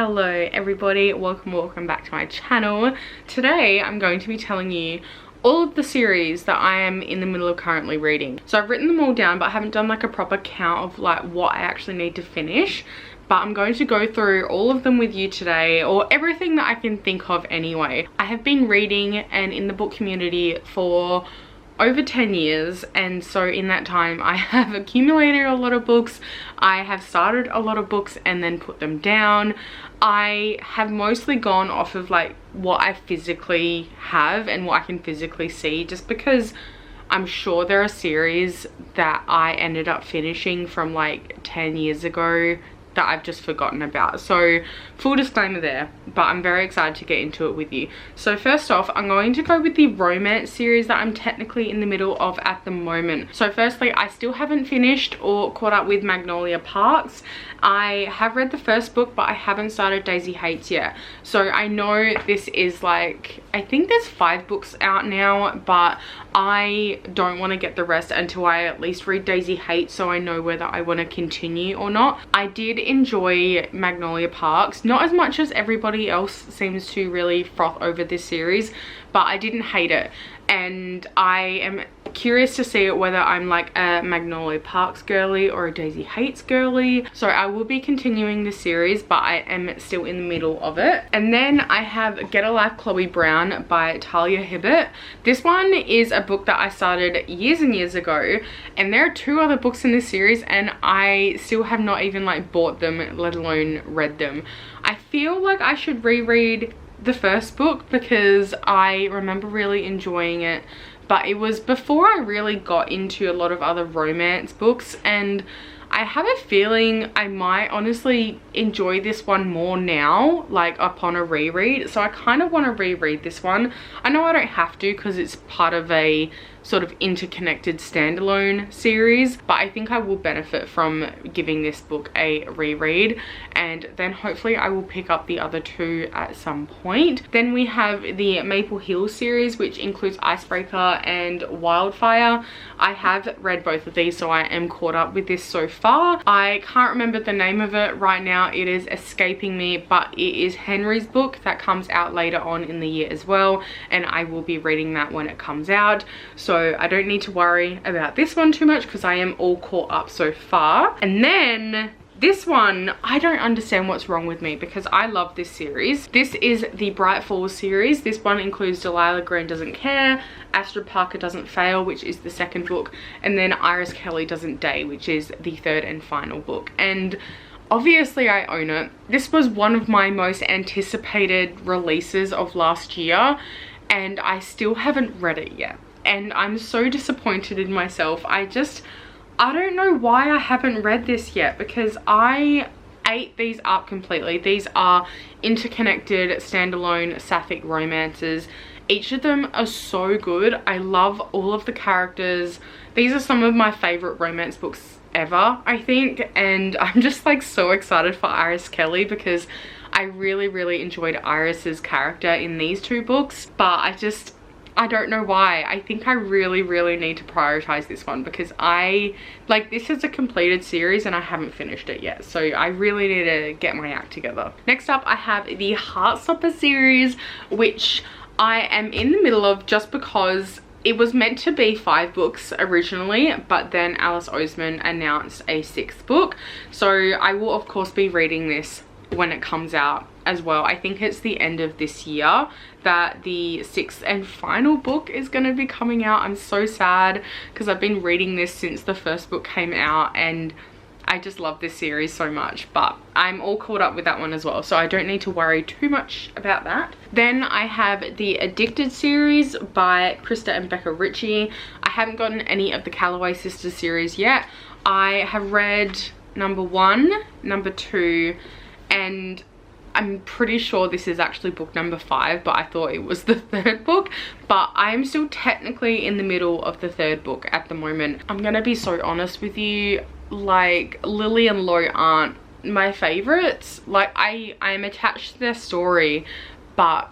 Hello everybody, welcome back to my channel. Today I'm going to be telling you all of the series that I am in the middle of currently reading. So I've written them all down, but I haven't done like a proper count of like what I actually need to finish. But I'm going to go through all of them with you today, or everything that I can think of anyway. I have been reading and in the book community for over 10 years, and so in that time I have accumulated a lot of books. I have started a lot of books and then put them down. I have mostly gone off of like what I physically have and what I can physically see, just because I'm sure there are series that I ended up finishing from like 10 years ago that I've just forgotten about. So full disclaimer there, but I'm very excited to get into it with you. So first off, I'm going to go with the romance series that I'm technically in the middle of at the moment. So firstly, I still haven't finished or caught up with Magnolia Parks. I have read the first book, but I haven't started Daisy Hates yet. So I know this is like, I think there's 5 books out now, but I don't want to get the rest until I at least read Daisy Hates, so I know whether I want to continue or not. I did enjoy Magnolia Parks, not as much as everybody else seems to really froth over this series, but I didn't hate it. And I am curious to see whether I'm like a Magnolia Parks girly or a Daisy Hates girly. So I will be continuing the series, but I am still in the middle of it. And then I have Get a Life Chloe Brown by Talia Hibbert. This one is a book that I started years and years ago, and there are 2 other books in this series and I still have not even like bought them, let alone read them. I feel like I should reread the first book because I remember really enjoying it, but it was before I really got into a lot of other romance books, and I have a feeling I might honestly enjoy this one more now, like upon a reread. So I kind of want to reread this one. I know I don't have to because it's part of a sort of interconnected standalone series, but I think I will benefit from giving this book a reread, and then hopefully I will pick up the other 2 at some point. Then we have the Maple Hill series, which includes Icebreaker and Wildfire. I have read both of these, so I am caught up with this so far. I can't remember the name of it right now, it is escaping me, but it is Henry's book that comes out later on in the year as well, and I will be reading that when it comes out. So I don't need to worry about this one too much because I am all caught up so far. And then this one, I don't understand what's wrong with me because I love this series. This is the Bright Falls series. This one includes Delilah Green Doesn't Care, Astrid Parker Doesn't Fail, which is the 2nd book, and then Iris Kelly Doesn't Date, which is the 3rd and final book. And obviously I own it. This was one of my most anticipated releases of last year, and I still haven't read it yet. And I'm so disappointed in myself. I don't know why I haven't read this yet, because I ate these up completely. These are interconnected standalone sapphic romances. Each of them are so good. I love all of the characters. These are some of my favorite romance books ever, I think, and I'm just like so excited for Iris Kelly because I really enjoyed Iris's character in these 2 books, but I don't know why. I think I really need to prioritize this one because this is a completed series and I haven't finished it yet. So I really need to get my act together. Next up, I have the Heartstopper series, which I am in the middle of just because it was meant to be 5 books originally, but then Alice Oseman announced a 6th book. So I will of course be reading this when it comes out as well. I think it's the end of this year that the 6th and final book is going to be coming out. I'm so sad because I've been reading this since the first book came out and I just love this series so much, but I'm all caught up with that one as well, so I don't need to worry too much about that. Then I have the Addicted series by Krista and Becca Ritchie. I haven't gotten any of the Calloway Sisters series yet. I have read number 1, number 2, and I'm pretty sure this is actually book number 5, but I thought it was the 3rd book. But I am still technically in the middle of the 3rd book at the moment. I'm gonna be so honest with you, like Lily and Lo aren't my favorites. Like I am attached to their story, but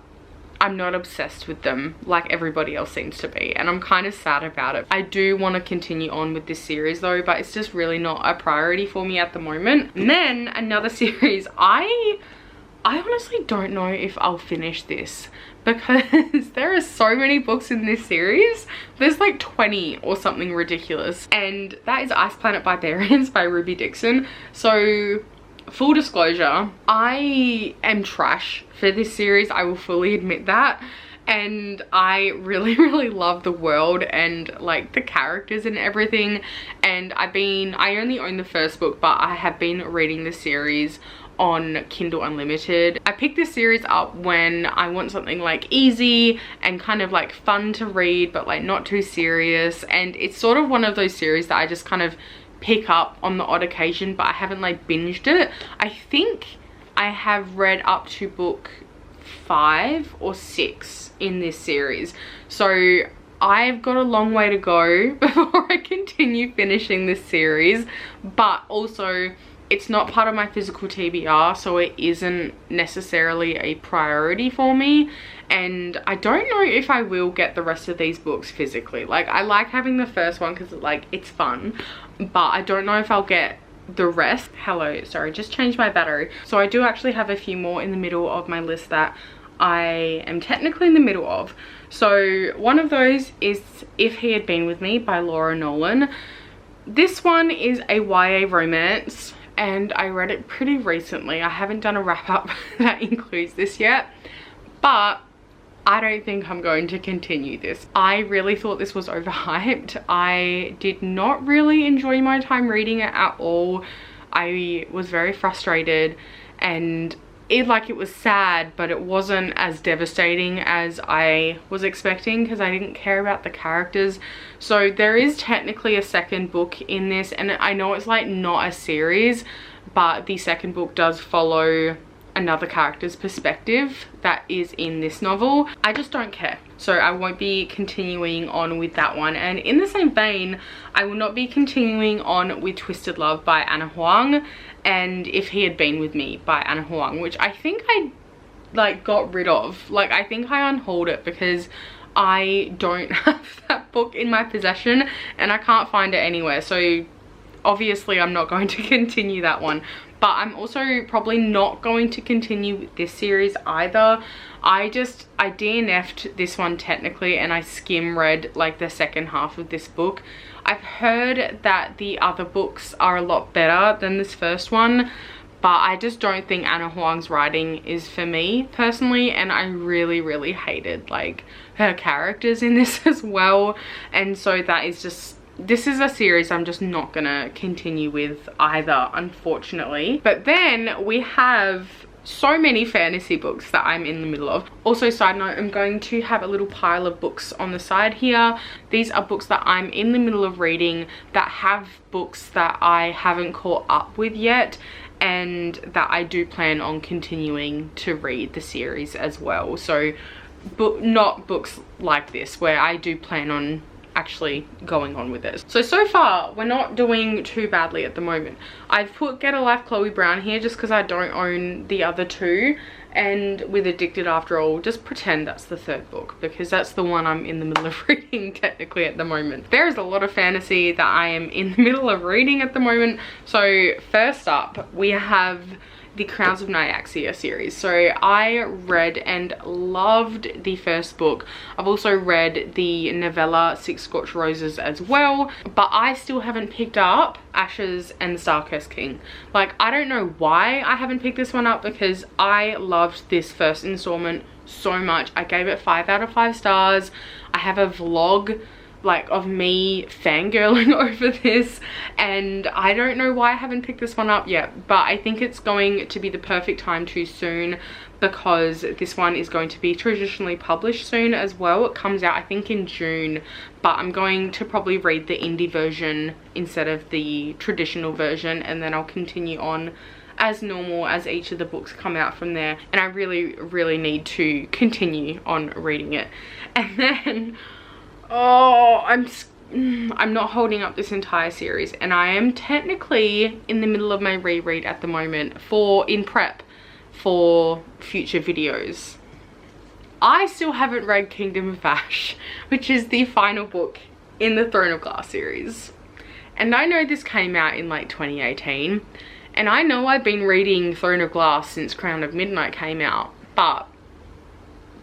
I'm not obsessed with them like everybody else seems to be, and I'm kind of sad about it. I do want to continue on with this series though, but it's just really not a priority for me at the moment. And then another series, I I honestly don't know if I'll finish this because there are so many books in this series. There's like 20 or something ridiculous, and that is Ice Planet Barbarians by Ruby Dixon. So full disclosure, I am trash for this series, I will fully admit that, and I really love the world and like the characters and everything, and I only own the first book, but I have been reading the series on Kindle Unlimited. I picked this series up when I want something like easy and kind of like fun to read, but like not too serious, and it's sort of one of those series that I just kind of pick up on the odd occasion, but I haven't like binged it. I think I have read up to book 5 or 6 in this series, so I've got a long way to go before I continue finishing this series, but also it's not part of my physical TBR, so it isn't necessarily a priority for me, and I don't know if I will get the rest of these books physically. Like, I like having the first one because like it's fun, but I don't know if I'll get the rest. Hello, sorry, just changed my battery. So I do actually have a few more in the middle of my list that I am technically in the middle of. So one of those is If He Had Been With Me by Laura Nolan. This one is a YA romance, and I read it pretty recently. I haven't done a wrap up that includes this yet, but I don't think I'm going to continue this. I really thought this was overhyped. I did not really enjoy my time reading it at all. I was very frustrated, and it was sad, but it wasn't as devastating as I was expecting because I didn't care about the characters. So there is technically a second book in this, and I know it's like not a series, but the second book does follow another character's perspective that is in this novel. I just don't care, so I won't be continuing on with that one. And in the same vein, I will not be continuing on with Twisted Love by Anna Huang and If He Had Been With Me by Anna Huang, which I think I like got rid of. Like, I think I unhauled it because I don't have that book in my possession and I can't find it anywhere, so obviously I'm not going to continue that one. But I'm also probably not going to continue with this series either. I DNF'd this one technically, and I skim read like the second half of this book. I've heard that the other books are a lot better than this first one, but I just don't think Anna Huang's writing is for me personally, and I really hated like her characters in this as well. And so that is just, this is a series I'm just not gonna continue with either, unfortunately. But then we have so many fantasy books that I'm in the middle of. Also, side note, I'm going to have a little pile of books on the side here. These are books that I'm in the middle of reading that have books that I haven't caught up with yet, and that I do plan on continuing to read the series as well. So not books like this where I do plan on actually going on with this. So far we're not doing too badly at the moment. I've put Get a Life Chloe Brown here just because I don't own the other two, and with Addicted After All, just pretend that's the third book because that's the one I'm in the middle of reading technically at the moment. There is a lot of fantasy that I am in the middle of reading at the moment. So first up we have the Crowns of Nyaxia series. So I read and loved the first book. I've also read the novella Six Scorched Roses as well, but I still haven't picked up Ashes and the Star-Cursed King. Like, I don't know why I haven't picked this one up because I loved this first installment so much. I gave it 5 out of 5 stars. I have a vlog like of me fangirling over this, and I don't know why I haven't picked this one up yet, but I think it's going to be the perfect time too soon because this one is going to be traditionally published soon as well. It comes out I think in June, but I'm going to probably read the indie version instead of the traditional version, and then I'll continue on as normal as each of the books come out from there. And I really need to continue on reading it. And then oh, I'm not holding up this entire series, and I am technically in the middle of my reread at the moment in prep for future videos. I still haven't read Kingdom of Ash, which is the final book in the Throne of Glass series. And I know this came out in like 2018, And I know I've been reading Throne of Glass since Crown of Midnight came out, but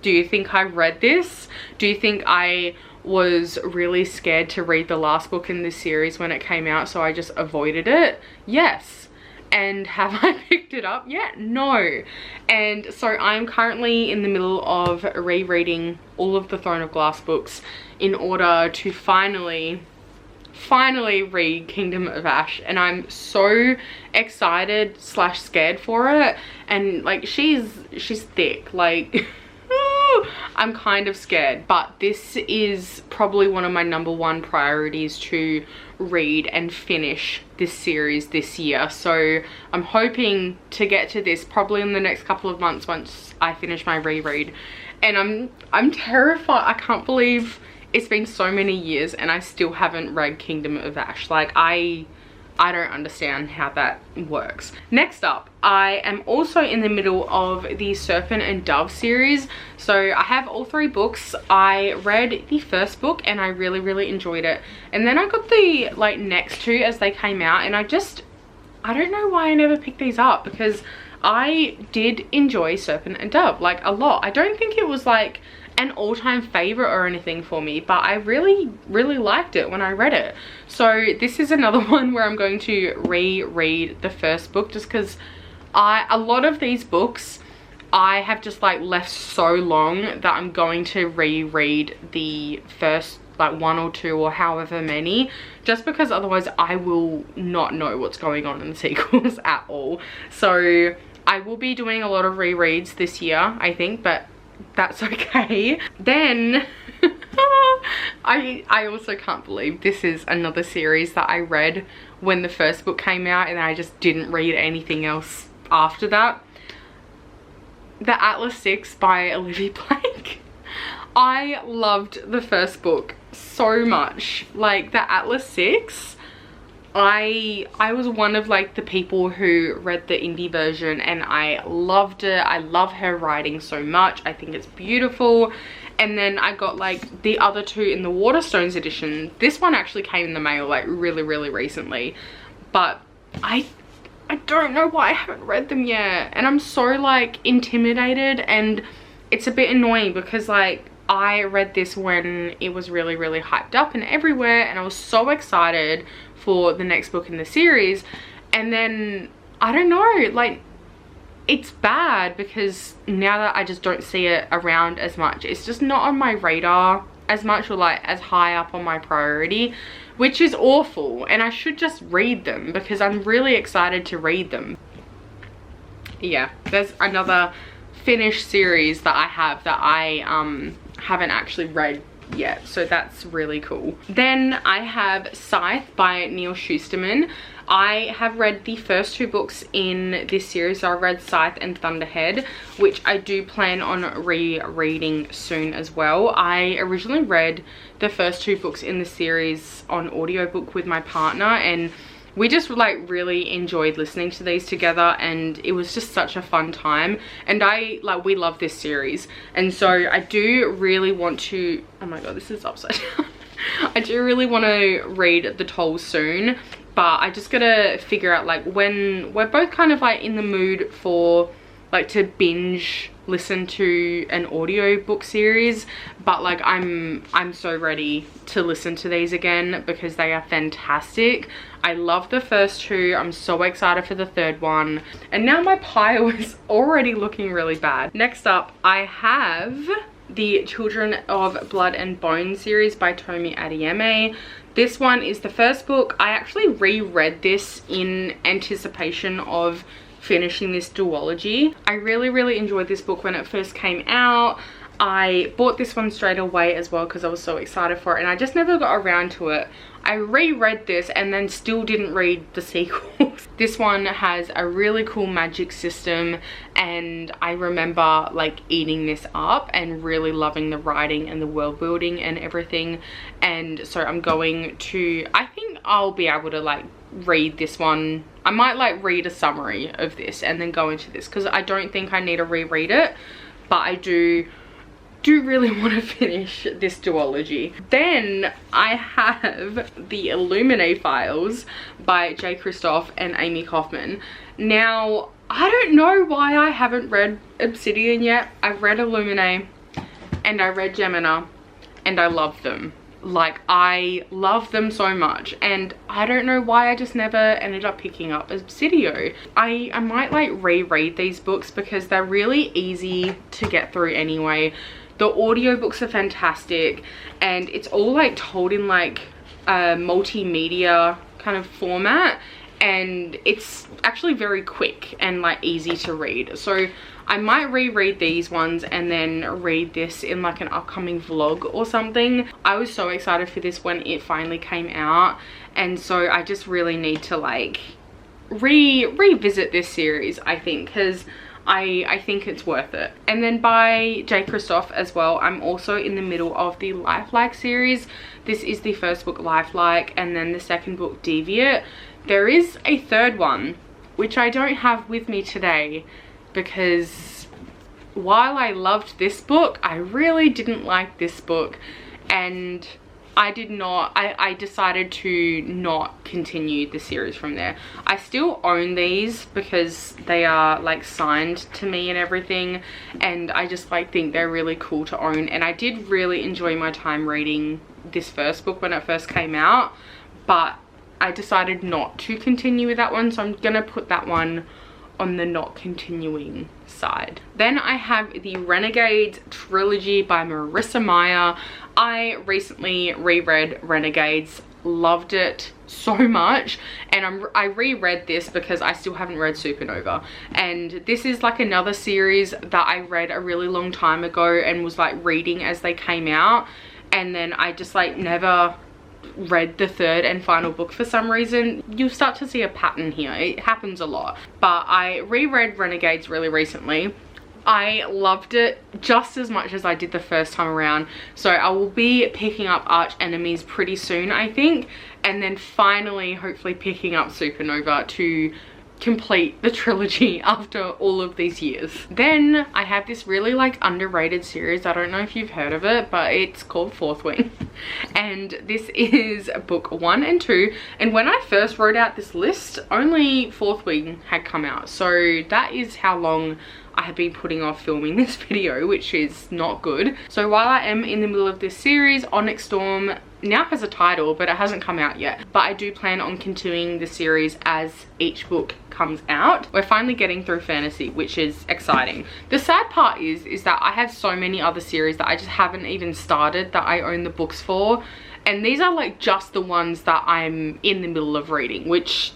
do you think I read this? Do you think I was really scared to read the last book in this series when it came out, so I just avoided it? Yes. And have I picked it up yet? No. And so I'm currently in the middle of rereading all of the Throne of Glass books in order to finally read Kingdom of Ash, and I'm so excited slash scared for it. And like she's thick, like I'm kind of scared, but this is probably one of my #1 priorities to read and finish this series this year. So I'm hoping to get to this probably in the next couple of months once I finish my reread. And I'm terrified. I can't believe it's been so many years and I still haven't read Kingdom of Ash. Like I don't understand how that works. Next up, I am also in the middle of the Serpent and Dove series. So I have all 3 books. I read the first book and I really enjoyed it. And then I got the like next 2 as they came out, and I don't know why I never picked these up, because I did enjoy Serpent and Dove like a lot. I don't think it was like an all-time favorite or anything for me, but I really liked it when I read it. So this is another one where I'm going to reread the first book, just because a lot of these books I have just like left so long that I'm going to reread the first like 1 or 2 or however many, just because otherwise I will not know what's going on in the sequels at all. So I will be doing a lot of rereads this year, I think, but that's okay. Then I also can't believe this is another series that I read when the first book came out and I just didn't read anything else after that. The Atlas 6 by Olivia Blake. I loved the first book so much. Like the Atlas 6, I was one of like the people who read the indie version and I loved it. I love her writing so much. I think it's beautiful. And then I got like the other 2 in the Waterstones edition. This one actually came in the mail like really recently, but I don't know why I haven't read them yet, and I'm so like intimidated, and it's a bit annoying because like I read this when it was really hyped up and everywhere, and I was so excited for the next book in the series, and then I don't know, like it's bad because now that I just don't see it around as much, it's just not on my radar as much or like as high up on my priority, which is awful. And I should just read them because I'm really excited to read them. Yeah, there's another finished series that I have that I haven't actually read yet, so that's really cool. Then I have Scythe by Neil Shusterman. I have read the first 2 books in this series. So I read Scythe and Thunderhead, which I do plan on rereading soon as well. I originally read the first 2 books in the series on audiobook with my partner, and we just like really enjoyed listening to these together, and it was just such a fun time. And we love this series, and so I do really want to, oh my god, this is upside down. I do really want to read The Toll soon, but I just gotta figure out like when we're both kind of like in the mood for like to binge listen to an audiobook series. But like I'm so ready to listen to these again because they are fantastic. I love the first 2. I'm so excited for the 3rd one, and now my pile is already looking really bad. Next up, I have the Children of Blood and Bone series by Tomi Adeyemi. This one is the first book. I actually reread this in anticipation of finishing this duology. I really enjoyed this book when it first came out. I bought this one straight away as well because I was so excited for it, and I just never got around to it. I reread this and then still didn't read the sequels. This one has a really cool magic system, and I remember like eating this up and really loving the writing and the world building and everything. And so I'm going to, I think I'll be able to like read this one. I might like read a summary of this and then go into this because I don't think I need to reread it, but I do really want to finish this duology. Then I have the Illuminae Files by J. Kristoff and Amy Kaufman. Now, I don't know why I haven't read Obsidian yet. I've read Illuminae and I read Gemina and I love them. Like, I love them so much, and I don't know why I just never ended up picking up Obsidio. I might like reread these books because they're really easy to get through anyway. The audiobooks are fantastic, and it's all like told in like a multimedia kind of format, and it's actually very quick and like easy to read. So I might reread these ones and then read this in like an upcoming vlog or something. I was so excited for this when it finally came out, and so I just really need to like revisit this series, I think, because I think it's worth it. And then by J. Christoph as well, I'm also in the middle of the Lifelike series. This is the first book, Lifelike, and then the second book, Deviate. There is a third one, which I don't have with me today, because while I loved this book, I really didn't like this book, and I decided to not continue the series from there. I still own these because they are like signed to me and everything, and I just like think they're really cool to own. And I did really enjoy my time reading this first book when it first came out, but I decided not to continue with that one, so I'm gonna put that one on the not continuing side. Then I have the Renegades trilogy by Marissa Meyer. I recently reread Renegades, loved it so much, and I reread this because I still haven't read Supernova, and this is like another series that I read a really long time ago and was like reading as they came out, and then I just like never read the third and final book for some reason. You'll start to see a pattern here. It happens a lot. But I reread Renegades really recently. I loved it just as much as I did the first time around, so I will be picking up Arch Enemies pretty soon, I think, and then finally hopefully picking up Supernova to complete the trilogy after all of these years. Then I have this really like underrated series. I don't know if you've heard of it, but it's called Fourth Wing, and this is book 1 and 2, and when I first wrote out this list, only Fourth Wing had come out, so that is how long I have been putting off filming this video, which is not good. So while I am in the middle of this series, Onyx Storm now has a title, but it hasn't come out yet. But I do plan on continuing the series as each book comes out. We're finally getting through fantasy, which is exciting. The sad part is that I have so many other series that I just haven't even started that I own the books for. And these are like just the ones that I'm in the middle of reading, which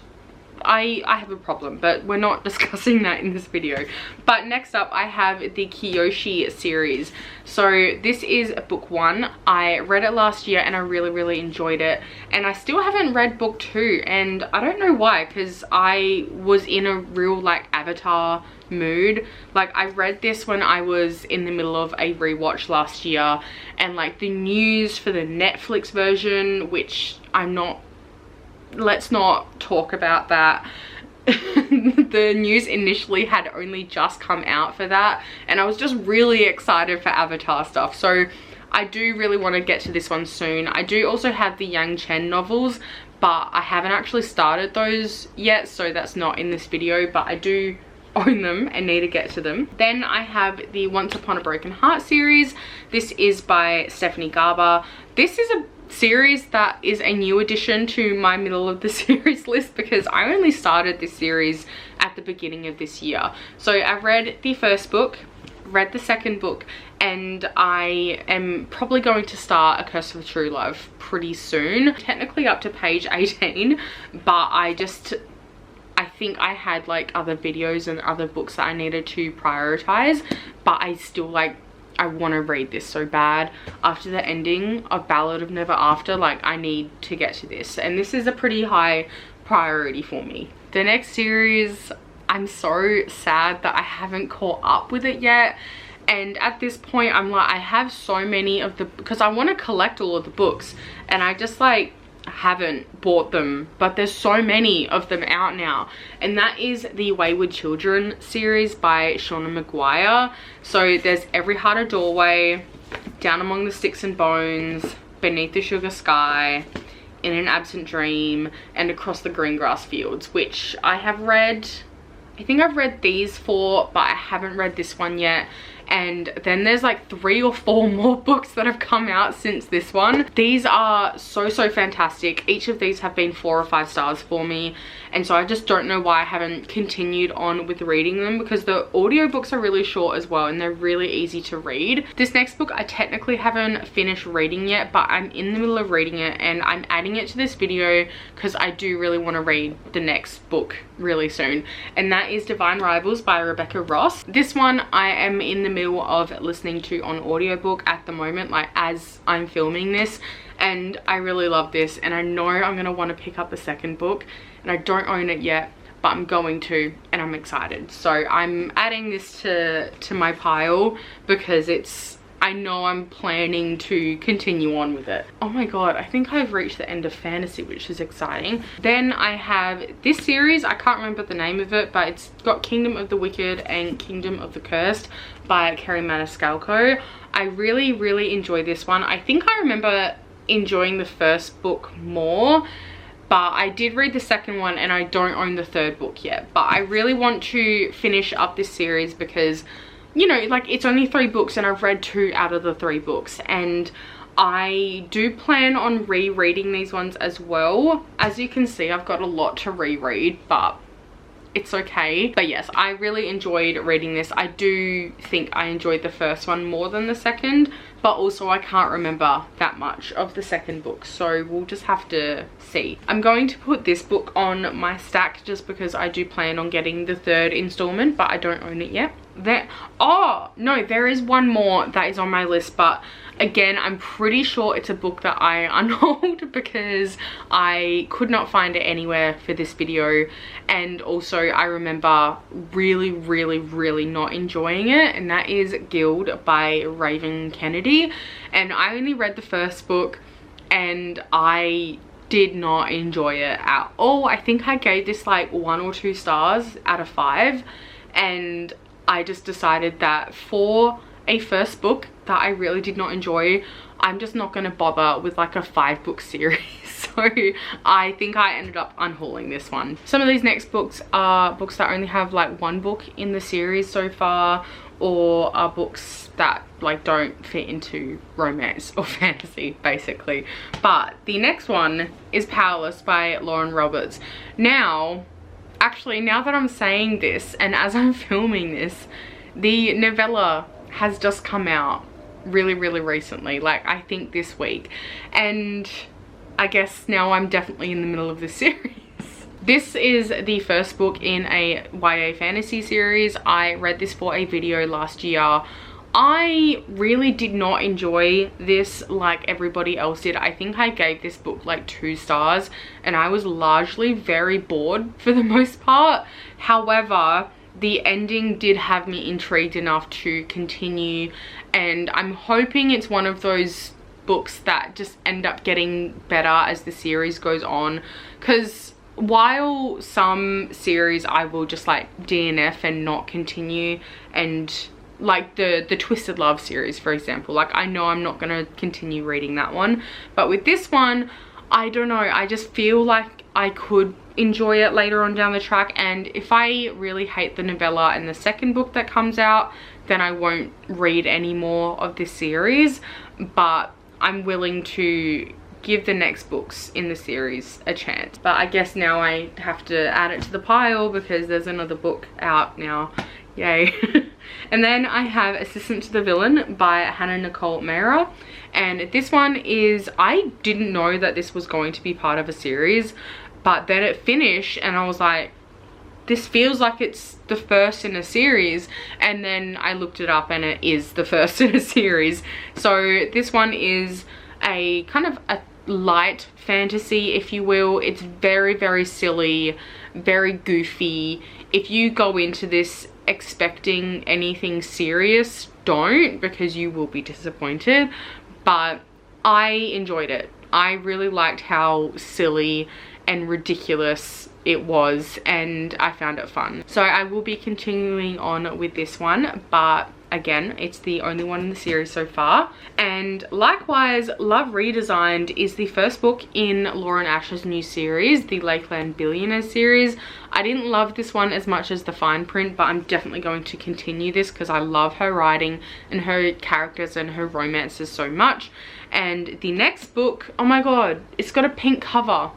I have a problem, but we're not discussing that in this video. But next up I have the Kyoshi series. So this is book 1. I read it last year and I really enjoyed it, and I still haven't read book 2, and I don't know why, because I was in a real like Avatar mood. Like, I read this when I was in the middle of a rewatch last year, and like the news for the Netflix version, which let's not talk about that. The news initially had only just come out for that, and I was just really excited for Avatar stuff, so I do really want to get to this one soon. I do also have the Yang Chen novels, but I haven't actually started those yet, so that's not in this video, but I do own them and need to get to them. Then I have the Once Upon a Broken Heart series. This is by Stephanie Garber. This is a series that is a new addition to my middle of the series list, because I only started this series at the beginning of this year. So I've read the first book, read the second book, and I am probably going to start A Curse of True Love pretty soon. Technically up to page 18, but I think I had like other videos and other books that I needed to prioritize, but I still like, I want to read this so bad. After the ending of Ballad of Never After, like, I need to get to this, and this is a pretty high priority for me. The next series, I'm so sad that I haven't caught up with it yet, and at this point I'm like, I have so many of the, because I want to collect all of the books, and I just like haven't bought them, but there's so many of them out now, and that is the Wayward Children series by Shauna Maguire. So there's Every Heart a Doorway, Down Among the Sticks and Bones, Beneath the Sugar Sky, In an Absent Dream, and Across the Green Grass Fields, which I have read I think I've read these 4, but I haven't read this one yet. And then there's like 3 or 4 more books that have come out since this one. These are so fantastic. Each of these have been 4 or 5 stars for me, and so I just don't know why I haven't continued on with reading them, because the audiobooks are really short as well and they're really easy to read. This next book I technically haven't finished reading yet, but I'm in the middle of reading it and I'm adding it to this video because I do really want to read the next book really soon, and that is Divine Rivals by Rebecca Ross. This one I am in the middle of listening to on audiobook at the moment, like as I'm filming this, and I really love this, and I know I'm gonna want to pick up the second book, and I don't own it yet, but I'm going to, and I'm excited. So I'm adding this to my pile because I know I'm planning to continue on with it. Oh my god, I think I've reached the end of fantasy, which is exciting. Then I have this series, I can't remember the name of it, but it's got Kingdom of the Wicked and Kingdom of the Cursed by Kerry Maniscalco. I really enjoy this one. I think I remember enjoying the first book more, but I did read the second one and I don't own the third book yet. But I really want to finish up this series because, you know, like it's only 3 books and I've read 2 out of the 3 books, and I do plan on rereading these ones as well. As you can see, I've got a lot to reread, but it's okay. But yes, I really enjoyed reading this. I do think I enjoyed the first one more than the second, but also I can't remember that much of the second book, so we'll just have to see. I'm going to put this book on my stack just because I do plan on getting the 3rd installment, but I don't own it yet. Oh no, there is one more that is on my list, but again, I'm pretty sure it's a book that I unhauled because I could not find it anywhere for this video, and also I remember really not enjoying it, and that is Guild by Raven Kennedy. And I only read the first book and I did not enjoy it at all. I think I gave this like 1 or 2 stars out of 5, and I just decided that for a first book that I really did not enjoy, I'm just not going to bother with like a 5-book series. So I think I ended up unhauling this one. Some of these next books are books that only have like 1 book in the series so far, or are books that like don't fit into romance or fantasy basically. But the next one is Powerless by Lauren Roberts. Now, actually, now that I'm saying this and as I'm filming this, the novella has just come out really recently, like I think this week, and I guess now I'm definitely in the middle of this series. This is the first book in a YA fantasy series. I read this for a video last year. I really did not enjoy this like everybody else did. I think I gave this book like 2 stars and I was largely very bored for the most part. However, the ending did have me intrigued enough to continue, and I'm hoping it's one of those books that just end up getting better as the series goes on, because while some series I will just like DNF and not continue, and like the Twisted Love series for example, like I know I'm not gonna continue reading that one, but with this one I don't know, I just feel like I could enjoy it later on down the track, and if I really hate the novella and the second book that comes out, then I won't read any more of this series. But I'm willing to give the next books in the series a chance. But I guess now I have to add it to the pile because there's another book out now. Yay. And then I have Assistant to the Villain by Hannah Nicole Mehra, and this one is, I didn't know that this was going to be part of a series, but then it finished and I was like, this feels like it's the first in a series, and then I looked it up and it is the first in a series. So this one is a kind of a light fantasy, if you will. It's very silly, very goofy. If you go into this expecting anything serious, don't, because you will be disappointed. But I enjoyed it. I really liked how silly and ridiculous it was, and I found it fun. So I will be continuing on with this one, but again, it's the only one in the series so far. And likewise, Love Redesigned is the first book in Lauren Ash's new series, the Lakeland Billionaires series. I didn't love this one as much as the fine print, but I'm definitely going to continue this because I love her writing and her characters and her romances so much. And the next book, oh my god, it's got a pink cover.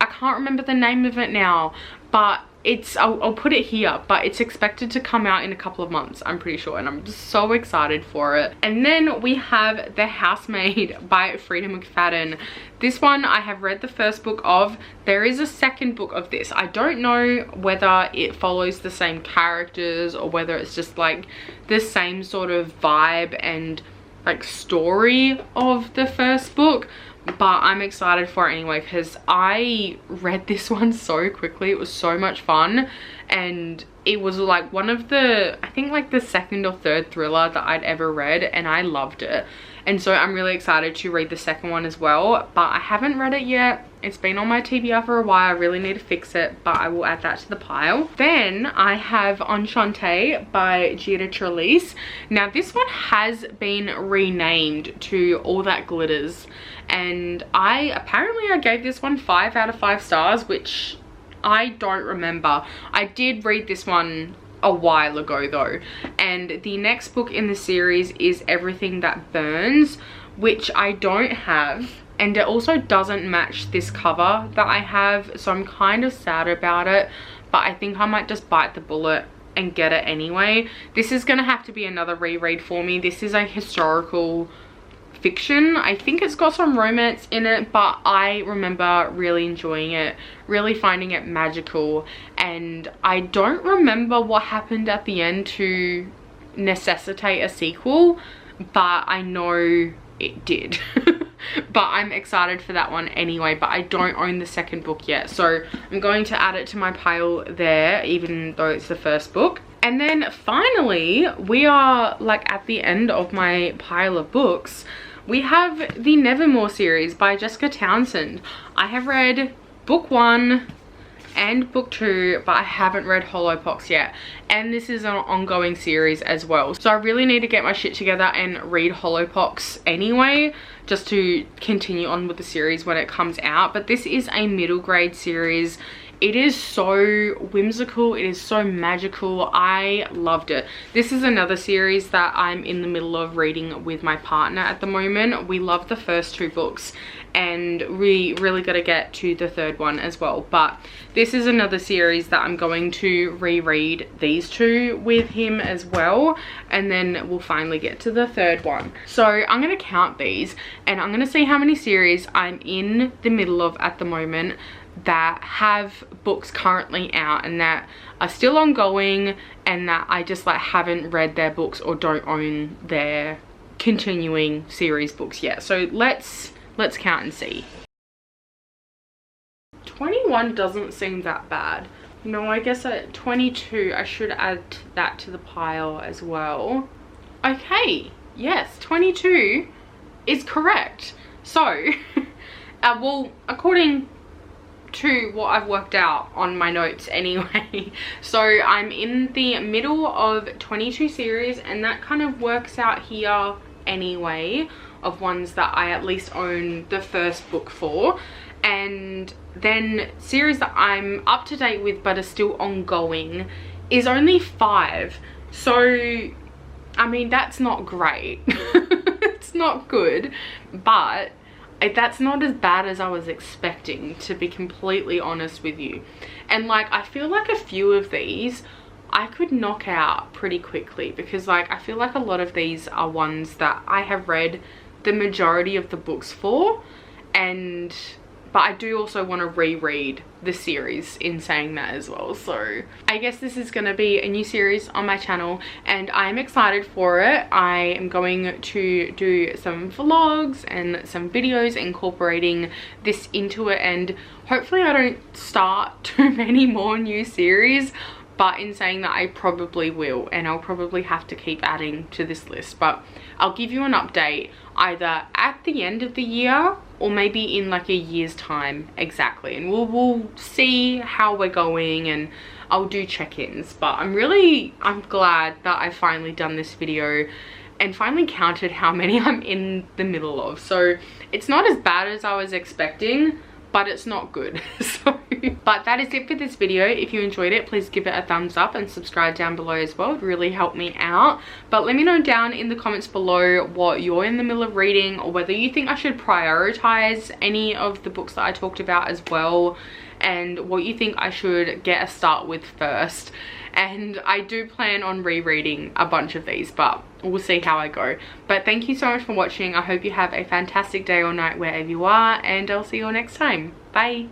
I can't remember the name of it now, but it's, I'll put it here, but it's expected to come out in a couple of months, I'm pretty sure, and I'm just so excited for it. And then we have The Housemaid by Frida McFadden. This one I have read the first book of. There is a second book of this. I don't know whether it follows the same characters or whether it's just like the same sort of vibe and like story of the first book, but I'm excited for it anyway because I read this one so quickly. It was so much fun, and it was like one of the, I think like the second or third thriller that I'd ever read, and I loved it. And so I'm really excited to read the second one as well, but I haven't read it yet. It's been on my TBR for a while. I really need to fix it, but I will add that to the pile. Then I have Enchante by Gita Trelise. Now this one has been renamed to All That Glitters, and apparently I gave this one 5 out of 5 stars, which I don't remember. I did read this one a while ago though, and the next book in the series is Everything That Burns, which I don't have, and it also doesn't match this cover that I have, so I'm kind of sad about it, but I think I might just bite the bullet and get it anyway. This is gonna have to be another reread for me. This is a historical fiction. I think it's got some romance in it, but I remember really enjoying it, really finding it magical, and I don't remember what happened at the end to necessitate a sequel, but I know it did. But I'm excited for that one anyway, but I don't own the second book yet, so I'm going to add it to my pile there, even though it's the first book. And then finally, we are like at the end of my pile of books. We have the Nevermore series by Jessica Townsend. I have read book 1 and book 2, but I haven't read Hollowpox yet, and this is an ongoing series as well, so I really need to get my shit together and read Hollowpox anyway, just to continue on with the series when it comes out. But this is a middle grade series. It is so whimsical, it is so magical. I loved it. This is another series that I'm in the middle of reading with my partner at the moment. We love the first 2 books, and we really got to get to the third one as well, but this is another series that I'm going to reread these 2 with him as well, and then we'll finally get to the third one. So I'm going to count these, and I'm going to see how many series I'm in the middle of at the moment that have books currently out and that are still ongoing, and that I just like haven't read their books or don't own their continuing series books yet. So let's count and see. 21 doesn't seem that bad. No, I guess at 22 I should add that to the pile as well. Okay, yes, 22 is correct. So well, according to what I've worked out on my notes anyway, so I'm in the middle of 22 series, and that kind of works out here anyway, of ones that I at least own the first book for. And then series that I'm up to date with but are still ongoing is only 5. So I mean, that's not great. It's not good, but that's not as bad as I was expecting, to be completely honest with you. And like, I feel like a few of these I could knock out pretty quickly, because like I feel like a lot of these are ones that I have read the majority of the books for, but I do also want to reread the series in saying that as well. So I guess this is going to be a new series on my channel, and I'm excited for it. I am going to do some vlogs and some videos incorporating this into it, and hopefully I don't start too many more new series. But in saying that, I probably will, and I'll probably have to keep adding to this list. But I'll give you an update either at the end of the year or maybe in like a year's time exactly, and we'll see how we're going, and I'll do check-ins. But I'm glad that I've finally done this video and finally counted how many I'm in the middle of. So it's not as bad as I was expecting, but it's not good. But that is it for this video. If you enjoyed it, please give it a thumbs up and subscribe down below as well. It would really help me out. But let me know down in the comments below what you're in the middle of reading, or whether you think I should prioritize any of the books that I talked about as well, and what you think I should get a start with first. And I do plan on rereading a bunch of these, but we'll see how I go. But thank you so much for watching. I hope you have a fantastic day or night wherever you are, and I'll see you all next time. Bye.